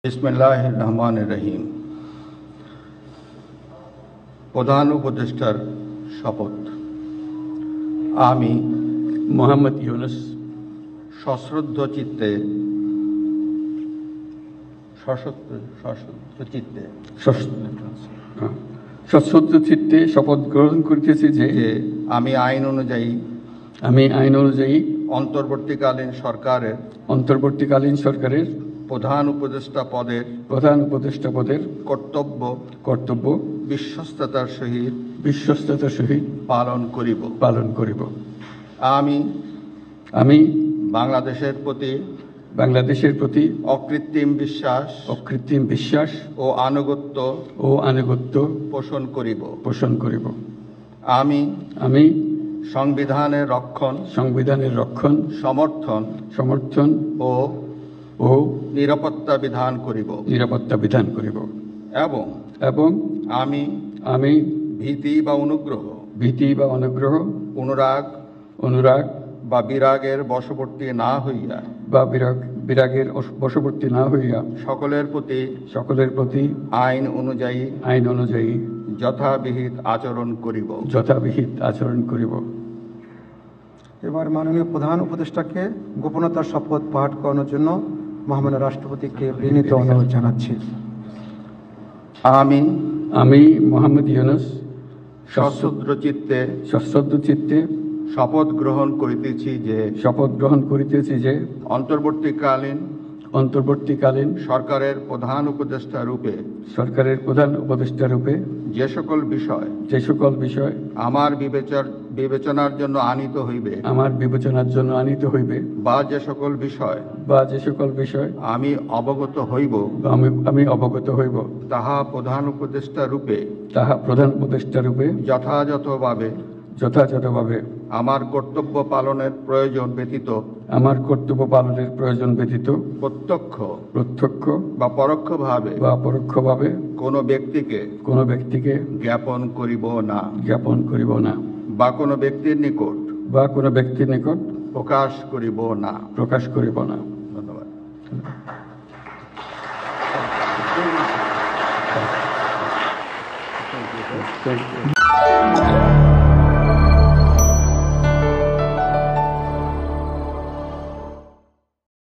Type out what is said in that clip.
বিসমিল্লাহির রহমানির রহিম। প্রধান উপদেষ্টার শপথ। আমি মোহাম্মদ ইউনুস সশ্রদ্ধ চিত্তে শপথ গ্রহণ করিতেছি যে আমি আইন অনুযায়ী অন্তর্বর্তীকালীন সরকারের প্রধান উপদেষ্টা পদের কর্তব্য বিশ্বস্ততার সহিত পালন করিব। আমি বাংলাদেশের প্রতি অকৃত্রিম বিশ্বাস ও আনুগত্য পোষণ করিব। আমি সংবিধানের রক্ষণ সমর্থন ও নিরাপত্তা বিধান করিব এবং আমি ভীতি বা অনুগ্রহ অনুরাগ বা বিরাগের বশবর্তী না হইয়া সকলের প্রতি আইন অনুযায়ী যথাবিহিত আচরণ করিব। এবার মাননীয় প্রধান উপদেষ্টাকে গোপনতার শপথ পাঠ করানোর জন্য মহামান্য রাষ্ট্রপতিকে বিনীত অনুরোধ জানাচ্ছি। আমি মোহাম্মদ ইউনুস সশ্রদ্ধ চিত্তে শপথ গ্রহণ করিতেছি যে অন্তর্বর্তীকালীন সরকারের প্রধান উপদেষ্টা রূপে যে সকল বিষয় আমার বিবেচনার জন্য আনিত হইবে বা যে সকল বিষয় আমি অবগত হইব তাহা প্রধান উপদেষ্টা রূপে যথাযথভাবে আমার কর্তব্য পালনের প্রয়োজন ব্যতীত প্রত্যক্ষ বা পরোক্ষভাবে কোনো ব্যক্তিকে জ্ঞাপন করিব না বা কোনো ব্যক্তির নিকট প্রকাশ করিব না। ধন্যবাদ।